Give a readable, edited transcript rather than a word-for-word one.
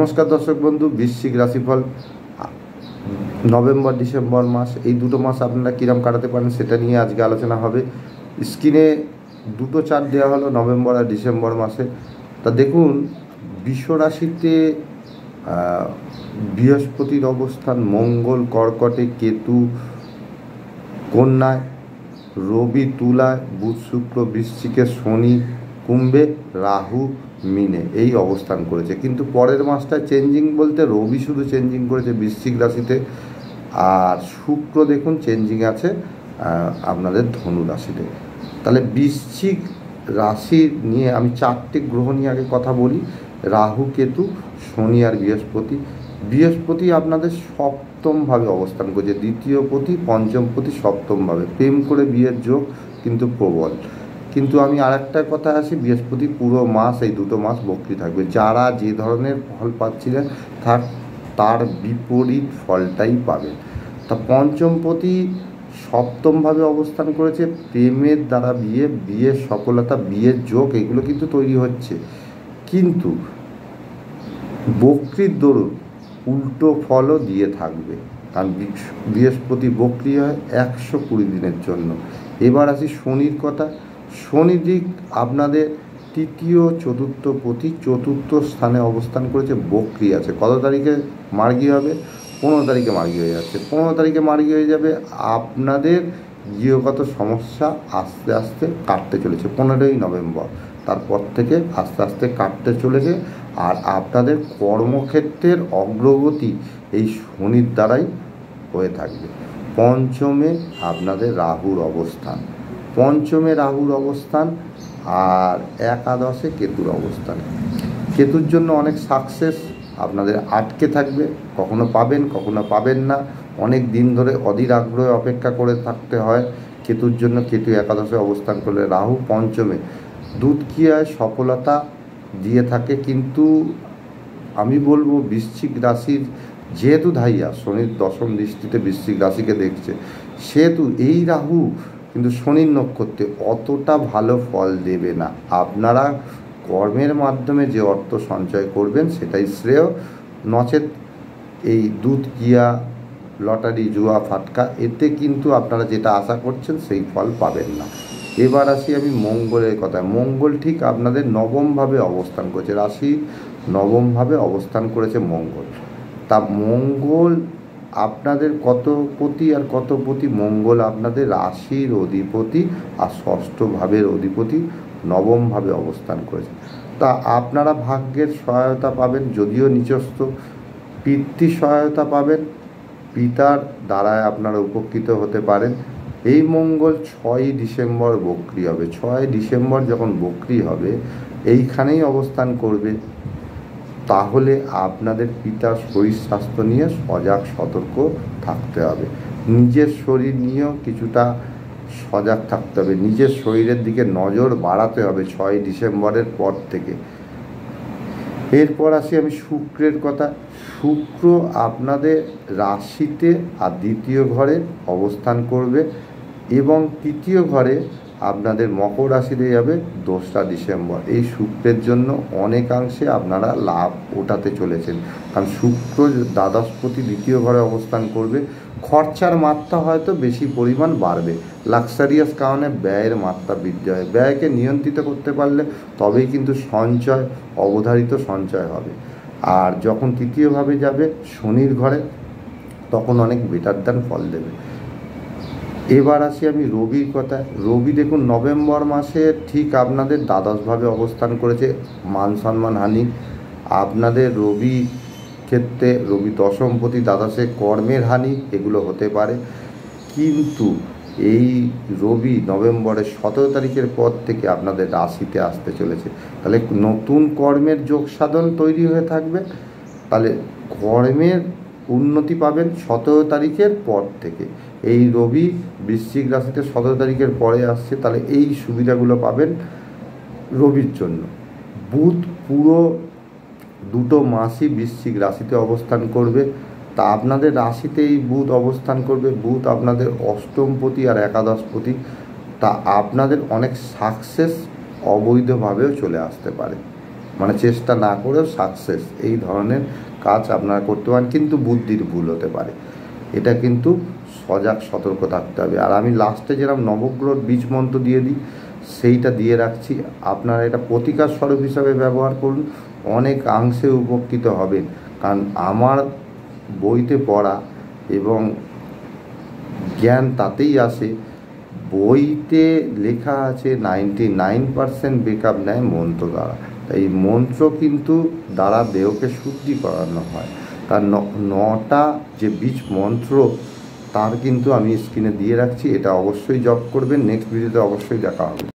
নমস্কার দর্শক বন্ধু, বৃশ্চিক রাশিফল নভেম্বর ডিসেম্বর মাস, এই দুটো মাস আপনারা কীরকম কাটাতে পারেন সেটা নিয়ে আজকে আলোচনা হবে। স্ক্রিনে দুটো চার্ট দেওয়া হলো নভেম্বর আর ডিসেম্বর মাসে। তা দেখুন, বৃষ রাশিতে বৃহস্পতির অবস্থান, মঙ্গল কর্কটে, কেতু কন্যায়, রবি তুলায়, বুধ শুক্র বৃশ্চিকে, শনি কুম্ভে, রাহু মিনে এই অবস্থান করেছে। কিন্তু পরের মাসটায় চেঞ্জিং বলতে রবি শুধু চেঞ্জিং করেছে বৃশ্চিক রাশিতে, আর শুক্র দেখুন চেঞ্জিং আছে আপনাদের ধনু রাশিতে। তাহলে বৃশ্চিক রাশি নিয়ে আমি চারটে গ্রহ নিয়ে আগে কথা বলি। রাহু, কেতু, শনি আর বৃহস্পতি। বৃহস্পতি আপনাদের সপ্তমভাবে অবস্থান করছে, দ্বিতীয় পতি, পঞ্চম পতি, সপ্তমভাবে। প্রেম করে বিয়ের যোগ কিন্তু প্রবল। কিন্তু আমি আর একটা কথা আসি, বৃহস্পতি পুরো মাস, এই দুটো মাস বক্রী থাকবে। যারা যে ধরনের ফল পাচ্ছিলেন তার বিপরীত ফলটাই পাবেন। তা পঞ্চমপতি সপ্তমভাবে অবস্থান করেছে, প্রেমের দ্বারা বিয়ের সফলতা, বিয়ের যোগ এগুলো কিন্তু তৈরি হচ্ছে। কিন্তু বক্রীর দরুন উল্টো ফলও দিয়ে থাকবে, কারণ বৃহস্পতি বক্রী হয় 120 দিনের জন্য। এবার আসি শনির কথা। শনি দিক আপনাদের তৃতীয় চতুর্থ পতি, চতুর্থ স্থানে অবস্থান করেছে, বক্রী আছে। কত তারিখে মার্গী হবে? 15 তারিখে মার্গী হয়ে যাচ্ছে। 15 তারিখে মার্গী হয়ে যাবে। আপনাদের গৃহগত সমস্যা আস্তে আস্তে কাটতে চলেছে 15ই নভেম্বর, তারপর থেকে আস্তে আস্তে কাটতে চলেছে। আর আপনাদের কর্মক্ষেত্রের অগ্রগতি এই শনির দ্বারাই হয়ে থাকবে। পঞ্চমে আপনাদের রাহুর অবস্থান, আর একাদশে কেতুর অবস্থান। কেতুর জন্য অনেক সাকসেস আপনাদের আটকে থাকবে, কখনো পাবেন কখনো পাবেন না। অনেক দিন ধরে অধীর আগ্রহে অপেক্ষা করে থাকতে হয় কেতুর জন্য। কেতু একাদশে অবস্থান করলে রাহু পঞ্চমে দুধক্রিয়ায় সফলতা দিয়ে থাকে। কিন্তু আমি বলবো বৃশ্চিক রাশির যেহেতু ধাইয়া শনির দশম দৃষ্টিতে বৃশ্চিক রাশিকে দেখছে, সেহেতু এই রাহু কিন্তু শনির নক্ষত্রে অতটা ভালো ফল দেবে না। আপনারা কর্মের মাধ্যমে যে অর্থ সঞ্চয় করবেন সেটাই শ্রেয়, নচেত এই দুধ কিয়া লটারি জুয়া ফাটকা এতে কিন্তু আপনারা যেটা আশা করছেন সেই ফল পাবেন না। এবার আসি আমি মঙ্গলের কথায়। মঙ্গল ঠিক আপনাদের নবমভাবে অবস্থান করেছে, রাশি নবমভাবে অবস্থান করেছে মঙ্গল। তা মঙ্গল আপনাদের কত পতি আর কত পতি? মঙ্গল আপনাদের রাশির অধিপতি আর ষষ্ঠ ভাবের অধিপতি, নবমভাবে অবস্থান করেছে। তা আপনারা ভাগ্যের সহায়তা পাবেন, যদিও নিচস্থ। পিতৃ সহায়তা পাবেন, পিতার দ্বারায় আপনারা উপকৃত হতে পারেন। এই মঙ্গল 6ই ডিসেম্বর বক্রী হবে। 6 ডিসেম্বর যখন বক্রী হবে, এইখানেই অবস্থান করবে। তাহলে আপনাদের পিতার শরীর স্বাস্থ্য নিয়ে সজাগ সতর্ক থাকতে হবে। নিজের শরীর নিয়েও কিছুটা সজাগ থাকতে হবে, নিজের শরীরের দিকে নজর বাড়াতে হবে 6 ডিসেম্বরের পর থেকে। এরপর আসি আমি শুক্রের কথা। শুক্র আপনাদের রাশিতে আর দ্বিতীয় ঘরে অবস্থান করবে, এবং তৃতীয় ঘরে আপনাদের মকর রাশিতে যাবে 2রা ডিসেম্বর। এই শুক্রের জন্য অনেকাংশে আপনারা লাভ ওঠাতে চলেছেন, কারণ শুক্র দ্বাদশপতি দ্বিতীয় ঘরে অবস্থান করবে। খরচার মাত্রা হয়তো বেশি পরিমাণ বাড়বে, লাক্সারিয়াস কারণে ব্যয়ের মাত্রা বৃদ্ধি হয়। ব্যয়কে নিয়ন্ত্রিত করতে পারলে তবেই কিন্তু সঞ্চয়, অবধারিত সঞ্চয় হবে। আর যখন তৃতীয়ভাবে যাবে শনির ঘরে, তখন অনেক বেটার দেন ফল দেবে। এবার আসি আমি রবির কথায়। রবি দেখুন নভেম্বর মাসে ঠিক আপনাদের দ্বাদশভাবে অবস্থান করেছে, মান সম্মান হানি। আপনাদের রবি ক্ষেত্রে রবি দশমপতি, দ্বাদশে কর্মের হানি এগুলো হতে পারে। কিন্তু এই রবি নভেম্বরের 17 তারিখের পর থেকে আপনাদের রাশিতে আসতে চলেছে, তাহলে নতুন কর্মের যোগ সাধন তৈরি হয়ে থাকবে। তাহলে কর্মের উন্নতি পাবেন 17 তারিখের পর থেকে। এই রবি বৃশ্চিক রাশিতে 17 তারিখের পরে আসছে, তাহলে এই সুবিধাগুলো পাবেন রবির জন্য। বুধ পুরো দুটো মাসই বৃশ্চিক রাশিতে অবস্থান করবে। তা আপনাদের রাশিতে এই বুধ অবস্থান করবে, বুধ আপনাদের অষ্টমপতি আর একাদশপতি। তা আপনাদের অনেক সাকসেস অবৈধভাবেও চলে আসতে পারে। মানে চেষ্টা না করেও সাকসেস, এই ধরনের কাজ আপনারা করতে পারেন, কিন্তু বুদ্ধির ভুল হতে পারে। এটা কিন্তু সজাগ সতর্ক থাকতে হবে। আর আমি লাস্টে যেরকম নবগ্রহ বীজ মন্ত্র দিয়ে দিই, সেইটা দিয়ে রাখছি। আপনারা এটা প্রতিকার স্বরূপ হিসাবে ব্যবহার করুন, অনেকাংশে উপকৃত হবেন। কারণ আমার বইতে পড়া এবং জ্ঞান তাতেই আসে, বইতে লেখা আছে 99% ব্রেকআপ নেয় মন্ত্র দ্বারা। তাই এই মন্ত্র কিন্তু দ্বারা দেহকে শুদ্ধি করানো হয়। তার 9টা যে বীজ মন্ত্র, তার কিন্তু আমি স্ক্রিনে দিয়ে রাখছি, এটা অবশ্যই জপ করবেন। নেক্সট ভিডিওতে অবশ্যই দেখা হবে।